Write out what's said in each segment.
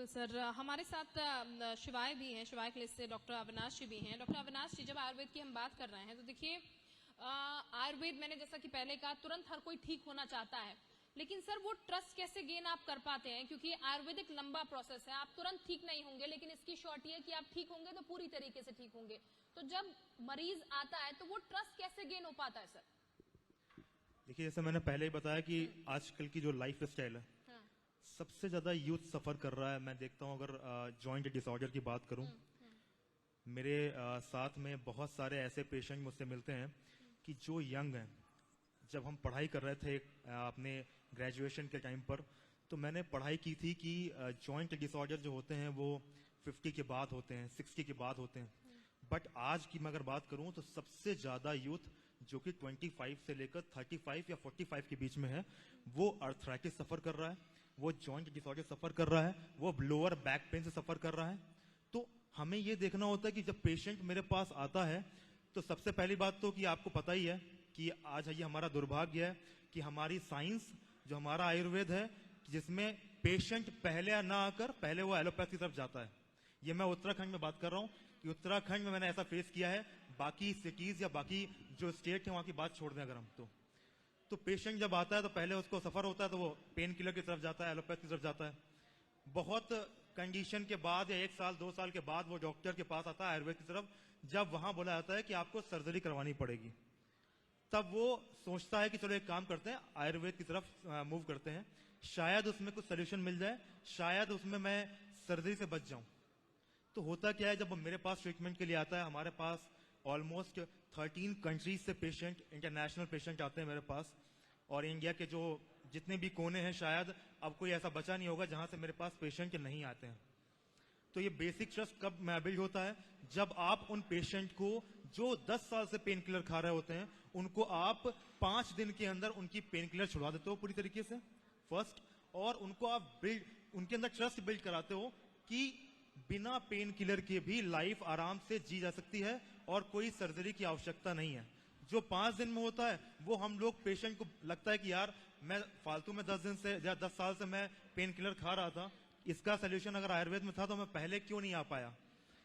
बिल्कुल सर, हमारे साथ शिवाय भी हैं, शिवाय क्लिनिक से डॉक्टर अविनाश जी भी हैं। डॉक्टर अविनाश जी, जब आयुर्वेद की हम बात कर रहे हैं तो देखिए आयुर्वेद, मैंने जैसा कि पहले कहा, तुरंत हर कोई ठीक होना चाहता है, लेकिन सर वो ट्रस्ट कैसे गेन आप कर पाते हैं? क्योंकि आयुर्वेद एक लंबा प्रोसेस है, आप तुरंत ठीक नहीं होंगे, लेकिन इसकी शॉर्ट ये है कि आप ठीक होंगे तो पूरी तरीके से ठीक होंगे। तो जब मरीज आता है तो वो ट्रस्ट कैसे गेन हो पाता है सर? देखिए, जैसे मैंने पहले ही बताया कि आजकल की जो लाइफ स्टाइल है, हाँ। सबसे ज्यादा यूथ सफर कर रहा है। मैं देखता हूं, अगर जॉइंट डिसऑर्डर की बात करूं, मेरे साथ में बहुत सारे ऐसे पेशेंट मुझसे मिलते हैं कि जो यंग हैं। जब हम पढ़ाई कर रहे थे अपने ग्रेजुएशन के टाइम पर, तो मैंने पढ़ाई की थी कि जॉइंट डिसऑर्डर जो होते हैं वो 50 के बाद होते हैं, 60 के बाद होते हैं। बट आज की मैं अगर बात करूं तो सबसे ज्यादा यूथ जो कि 25 से लेकर 35 या 45 के बीच में है, वो अर्थराइटिस सफर कर रहा है, वो जॉइंट डिसऑर्डर सफर कर रहा है, वो लोअर बैक पेन से सफर कर रहा है। तो हमें ये देखना होता है कि जब पेशेंट मेरे पास आता है, तो सबसे पहली बात तो कि आपको पता ही है कि आज ये हमारा दुर्भाग्य है कि हमारी साइंस, जो हमारा आयुर्वेद है, जिसमें पेशेंट पहले ना आकर पहले वो एलोपैथी की तरफ जाता है। ये मैं उत्तराखंड में बात कर रहा हूं कि उत्तराखंड में मैंने ऐसा फेस किया है। बाकी सिटीज या बाकी जो स्टेट है वहां की बात छोड़ दें अगर हम, तो पेशेंट जब आता है तो पहले उसको सफर होता है, तो वो पेन किलर की तरफ जाता है, एलोपैथी की तरफ जाता है। बहुत कंडीशन के बाद या 1 साल 2 साल के बाद वो डॉक्टर के पास आता है आयुर्वेद की तरफ। जब वहां बोला जाता है कि आपको सर्जरी करवानी पड़ेगी, तब वो सोचता है कि चलो एक काम करते हैं, आयुर्वेद की तरफ मूव करते हैं, शायद उसमें कुछ सोल्यूशन मिल जाए, शायद उसमें मैं सर्जरी से बच जाऊं। तो होता क्या है, जब मेरे पास ट्रीटमेंट के लिए आता है, हमारे पास ऑलमोस्ट 13 कंट्रीज से पेशेंट, इंटरनेशनल पेशेंट आते हैं मेरे पास। और इंडिया के जो जितने भी कोने हैं, शायद अब कोई ऐसा बचा नहीं होगा जहां से मेरे पास पेशेंट नहीं आते हैं। तो ये बेसिक ट्रस्ट कब बिल्ड होता है? जब आप उन पेशेंट को जो 10 साल से पेन किलर खा रहे होते हैं, उनको आप 5 दिन के अंदर उनकी पेन किलर छुड़वा देते हो पूरी तरीके से, फर्स्ट। और उनको आप उनके अंदर ट्रस्ट बिल्ड कराते हो कि बिना पेन किलर के भी लाइफ आराम से जी जा सकती है और कोई सर्जरी की आवश्यकता नहीं है। जो 5 दिन में होता है, वो हम लोग पेशेंट को लगता है कि यार मैं फालतू में 10 दिन से या 10 साल से मैं पेन किलर खा रहा था, इसका सोल्यूशन अगर आयुर्वेद में था तो मैं पहले क्यों नहीं आ पाया।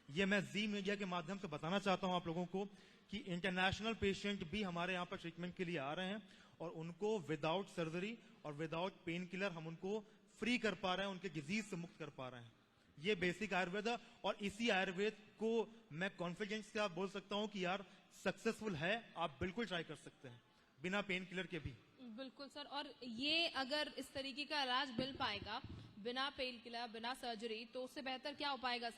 ये मैं जी मीडिया के माध्यम से बताना चाहता हूं आप लोगों को कि इंटरनेशनल पेशेंट भी हमारे यहां पर ट्रीटमेंट के लिए आ रहे हैं, और उनको विदाउट सर्जरी और विदाउट पेन किलर हम उनको फ्री कर पा रहे हैं, उनके डिजीज से मुक्त कर पा रहे हैं। ये बेसिक आयुर्वेद है, और इसी आयुर्वेद को मैं कॉन्फिडेंस से आप बोल सकता हूं कि यार सक्सेसफुल है, आप बिल्कुल ट्राई कर सकते हैं बिना पेन किलर के भी। बिल्कुल सर, और ये अगर इस तरीके का इलाज मिल पाएगा बिना पेन किलर, बिना सर्जरी, तो उससे बेहतर क्या हो पाएगा सर?